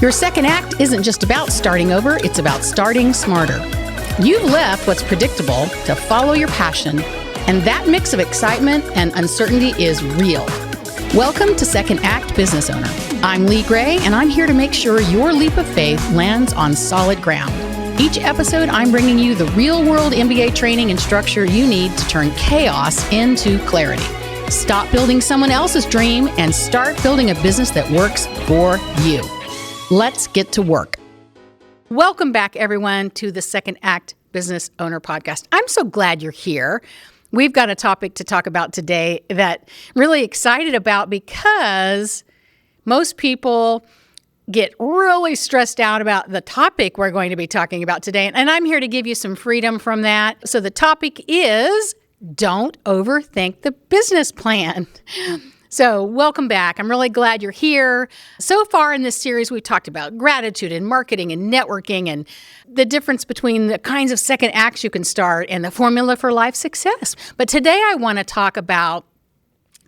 Your second act isn't just about starting over, it's about starting smarter. You've left what's predictable to follow your passion, and that mix of excitement and uncertainty is real. Welcome to Second Act Business Owner. I'm Lee Gray, and I'm here to make sure your leap of faith lands on solid ground. Each episode, I'm bringing you the real-world MBA training and structure you need to turn chaos into clarity. Stop building someone else's dream and start building a business that works for you. Let's get to work. Welcome back, everyone, to the Second Act Business Owner Podcast. I'm so glad you're here. We've got a topic to talk about today that I'm really excited about because most people get really stressed out about the topic we're going to be talking about today. And I'm here to give you some freedom from that. So the topic is don't overthink the business plan. So welcome back. I'm really glad you're here. So far in this series, we've talked about gratitude and marketing and networking and the difference between the kinds of second acts you can start and the formula for life success. But today I want to talk about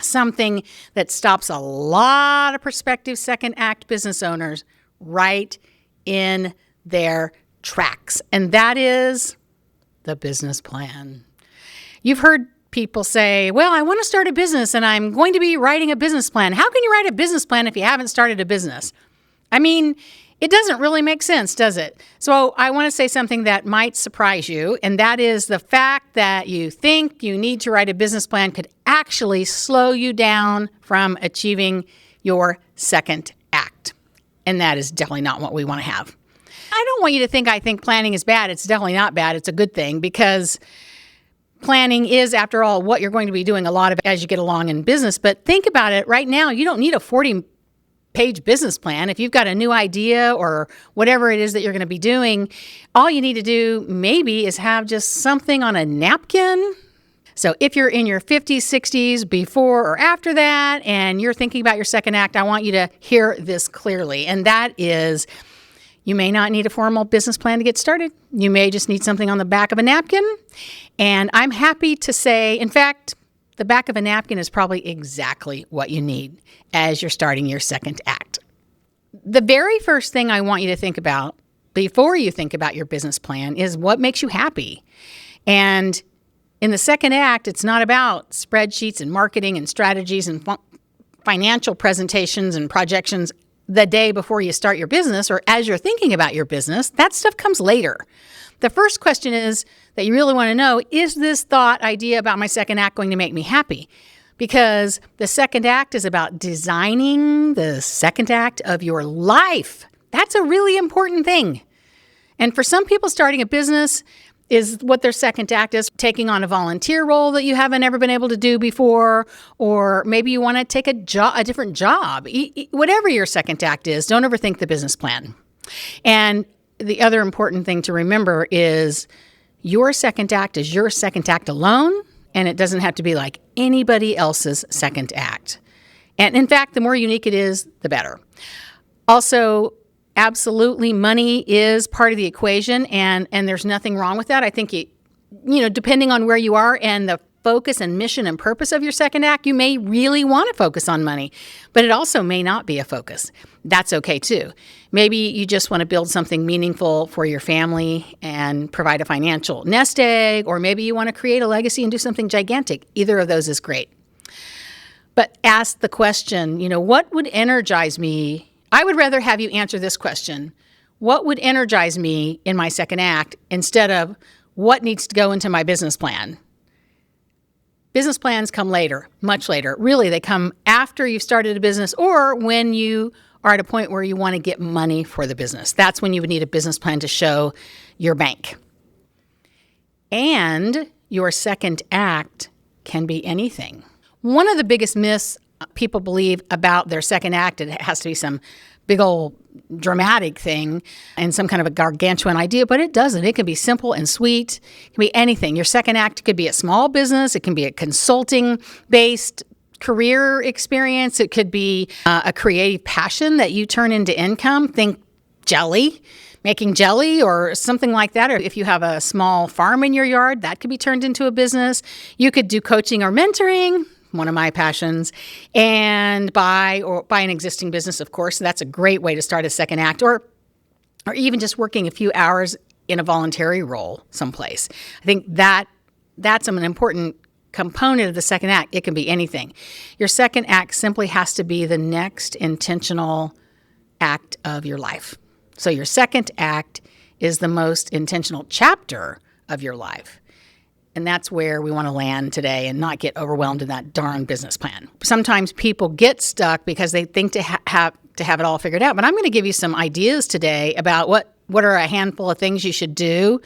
something that stops a lot of prospective second act business owners right in their tracks. And that is the business plan. You've heard people say, well, I want to start a business and I'm going to be writing a business plan. How can you write a business plan if you haven't started a business? I mean, it doesn't really make sense, does it? So I want to say something that might surprise you, and that is the fact that you think you need to write a business plan could actually slow you down from achieving your second act. And that is definitely not what we want to have. I don't want you to think I think planning is bad. It's definitely not bad. It's a good thing because planning is, after all, what you're going to be doing a lot of as you get along in business. But think about it right now. You don't need a 40-page business plan. If you've got a new idea or whatever it is that you're going to be doing, all you need to do maybe is have just something on a napkin. So if you're in your 50s, 60s, before or after that, and you're thinking about your second act, I want you to hear this clearly. And that is, you may not need a formal business plan to get started. You may just need something on the back of a napkin. And I'm happy to say, in fact, the back of a napkin is probably exactly what you need as you're starting your second act. The very first thing I want you to think about before you think about your business plan is what makes you happy. And in the second act, it's not about spreadsheets and marketing and strategies and financial presentations and projections the day before you start your business or as you're thinking about your business. That stuff comes later. The first question is that you really want to know, is this thought idea about my second act going to make me happy? Because the second act is about designing the second act of your life. That's a really important thing. And for some people, starting a business is what their second act is, taking on a volunteer role that you haven't ever been able to do before, or maybe you want to take a different job. Whatever your second act is, don't overthink the business plan. And the other important thing to remember is your second act is your second act alone, and it doesn't have to be like anybody else's second act. And in fact, the more unique it is, the better. Also, absolutely, money is part of the equation, and there's nothing wrong with that. I think, depending on where you are and the focus and mission and purpose of your second act, you may really want to focus on money, but it also may not be a focus. That's okay too. Maybe you just want to build something meaningful for your family and provide a financial nest egg, or maybe you want to create a legacy and do something gigantic. Either of those is great. But ask the question, what would energize me? I would rather have you answer this question. What would energize me in my second act instead of what needs to go into my business plan? Business plans come later, much later. Really, they come after you've started a business or when you are at a point where you want to get money for the business. That's when you would need a business plan to show your bank. And your second act can be anything. One of the biggest myths people believe about their second act, it has to be some big old dramatic thing and some kind of a gargantuan idea, but it doesn't. It can be simple and sweet. It can be anything. Your second act could be a small business. It can be a consulting-based career experience. It could be a creative passion that you turn into income. Think jelly, making jelly or something like that. Or if you have a small farm in your yard, that could be turned into a business. You could do coaching or mentoring. one of my passions, and buy an existing business, of course. That's a great way to start a second act, or even just working a few hours in a voluntary role someplace. I think that's an important component of the second act. It can be anything. Your second act simply has to be the next intentional act of your life. So your second act is the most intentional chapter of your life. And that's where we want to land today and not get overwhelmed in that darn business plan. Sometimes people get stuck because they think to have it all figured out. But I'm going to give you some ideas today about what are a handful of things you should do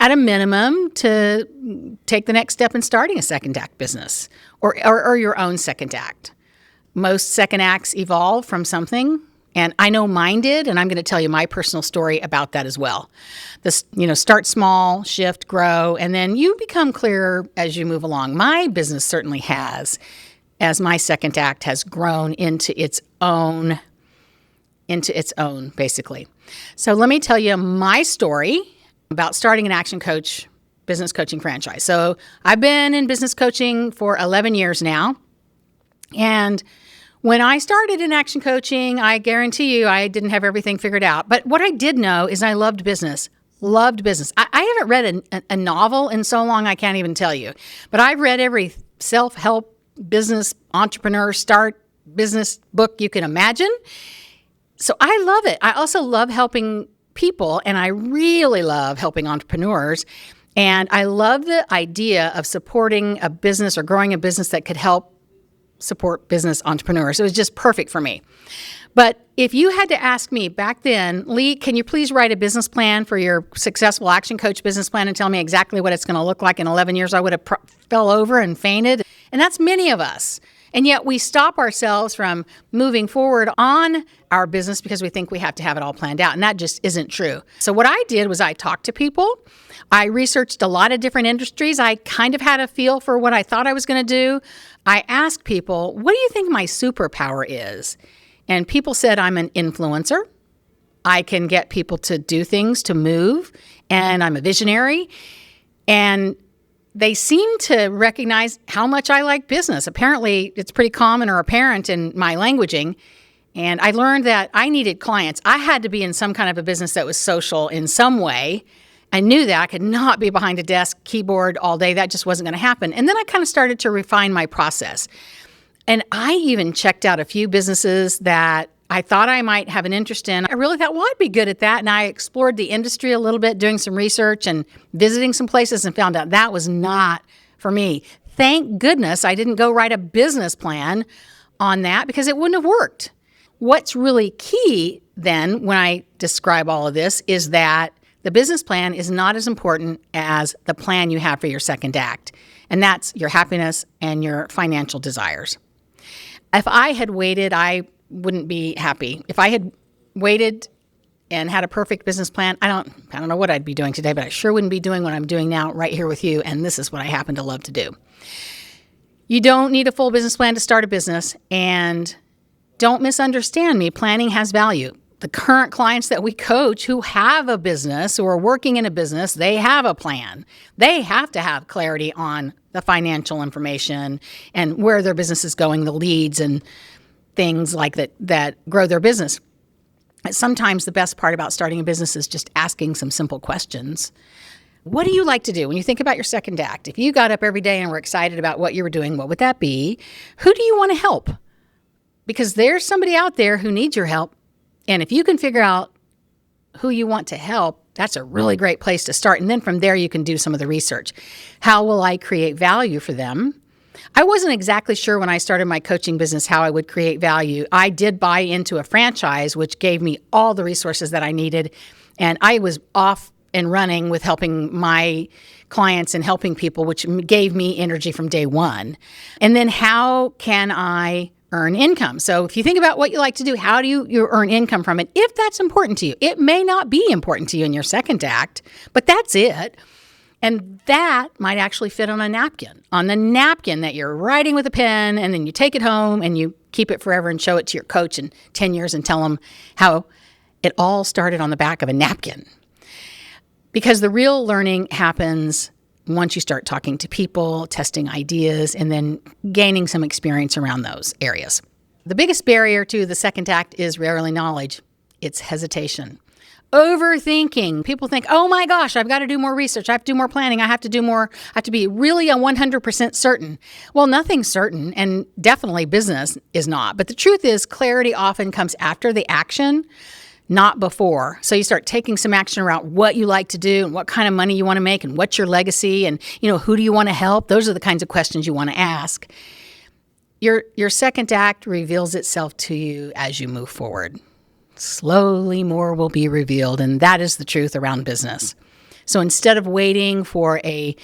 at a minimum to take the next step in starting a second act business or your own second act. Most second acts evolve from something. And I know mine did, and I'm going to tell you my personal story about that as well. Start small, shift, grow, and then you become clearer as you move along. My business certainly has, as my second act has grown into its own, basically. So let me tell you my story about starting an ActionCOACH business coaching franchise. So I've been in business coaching for 11 years now, and when I started in action coaching, I guarantee you I didn't have everything figured out. But what I did know is I loved business. I haven't read a novel in so long I can't even tell you. But I've read every self-help business entrepreneur start business book you can imagine. So I love it. I also love helping people, and I really love helping entrepreneurs. And I love the idea of supporting a business or growing a business that could help support business entrepreneurs. It was just perfect for me. But if you had to ask me back then, Lee, can you please write a business plan for your successful Action Coach business plan and tell me exactly what it's going to look like in 11 years, I would have fell over and fainted. And that's many of us. And yet we stop ourselves from moving forward on our business because we think we have to have it all planned out. And that just isn't true. So what I did was I talked to people. I researched a lot of different industries. I kind of had a feel for what I thought I was going to do. I asked people, what do you think my superpower is? And people said I'm an influencer. I can get people to do things, to move, and I'm a visionary. And they seem to recognize how much I like business. Apparently, it's pretty common or apparent in my languaging. And I learned that I needed clients. I had to be in some kind of a business that was social in some way. I knew that I could not be behind a desk, keyboard all day. That just wasn't going to happen. And then I kind of started to refine my process. And I even checked out a few businesses that I thought I might have an interest in. I really thought, well, I'd be good at that. And I explored the industry a little bit, doing some research and visiting some places, and found out that was not for me. Thank goodness I didn't go write a business plan on that because it wouldn't have worked. What's really key then when I describe all of this is that the business plan is not as important as the plan you have for your second act, and that's your happiness and your financial desires. If I had waited, I wouldn't be happy. If I had waited and had a perfect business plan, I don't know what I'd be doing today, but I sure wouldn't be doing what I'm doing now right here with you, and this is what I happen to love to do. You don't need a full business plan to start a business, and don't misunderstand me. Planning has value. The current clients that we coach who have a business, who are working in a business, they have a plan. They have to have clarity on the financial information and where their business is going, the leads and things like that grow their business. Sometimes the best part about starting a business is just asking some simple questions. What do you like to do when you think about your second act? If you got up every day and were excited about what you were doing, what would that be? Who do you want to help? Because there's somebody out there who needs your help. And if you can figure out who you want to help, that's a really great place to start. And then from there, you can do some of the research. How will I create value for them? I wasn't exactly sure when I started my coaching business how I would create value. I did buy into a franchise, which gave me all the resources that I needed. And I was off and running with helping my clients and helping people, which gave me energy from day one. And then how can I earn income? So if you think about what you like to do, how do you earn income from it? If that's important to you, it may not be important to you in your second act, but that's it. And that might actually fit on a napkin, on the napkin that you're writing with a pen, and then you take it home and you keep it forever and show it to your coach in 10 years and tell them how it all started on the back of a napkin. Because the real learning happens once you start talking to people, testing ideas, and then gaining some experience around those areas. The biggest barrier to the second act is rarely knowledge. It's hesitation. Overthinking. People think, oh my gosh, I've got to do more research. I have to do more planning. I have to be really 100% certain. Well, nothing's certain, and definitely business is not. But the truth is, clarity often comes after the action, not before. So you start taking some action around what you like to do and what kind of money you want to make and what's your legacy and, who do you want to help? Those are the kinds of questions you want to ask. Your second act reveals itself to you as you move forward. Slowly more will be revealed, and that is the truth around business. So instead of waiting for a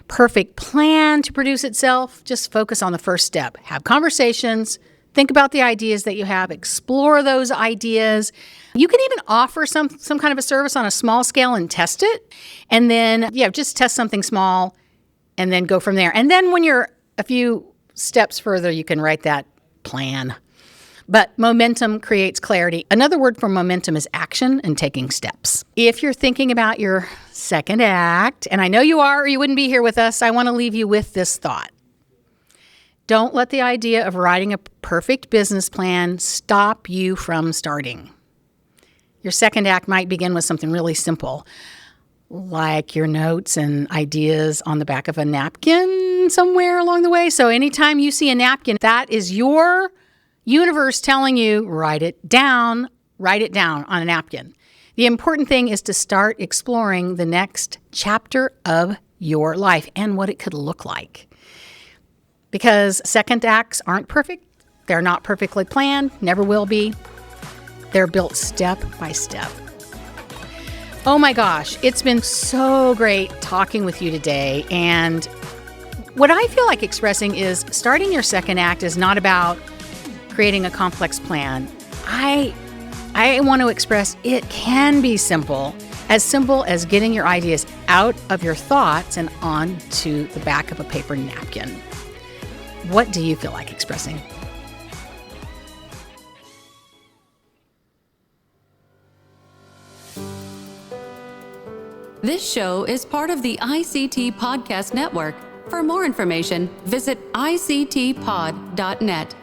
perfect plan to produce itself, just focus on the first step. Have conversations, think about the ideas that you have, explore those ideas. You can even offer some kind of a service on a small scale and test it. And then, just test something small and then go from there. And then when you're a few steps further, you can write that plan. But momentum creates clarity. Another word for momentum is action and taking steps. If you're thinking about your second act, and I know you are or you wouldn't be here with us, I want to leave you with this thought. Don't let the idea of writing a perfect business plan stop you from starting. Your second act might begin with something really simple, like your notes and ideas on the back of a napkin somewhere along the way. So anytime you see a napkin, that is your universe telling you, write it down on a napkin. The important thing is to start exploring the next chapter of your life and what it could look like. Because second acts aren't perfect. They're not perfectly planned, never will be. They're built step by step. Oh my gosh, it's been so great talking with you today. And what I feel like expressing is starting your second act is not about creating a complex plan. I want to express it can be simple as getting your ideas out of your thoughts and onto the back of a paper napkin. What do you feel like expressing? This show is part of the ICT Podcast Network. For more information, visit ictpod.net.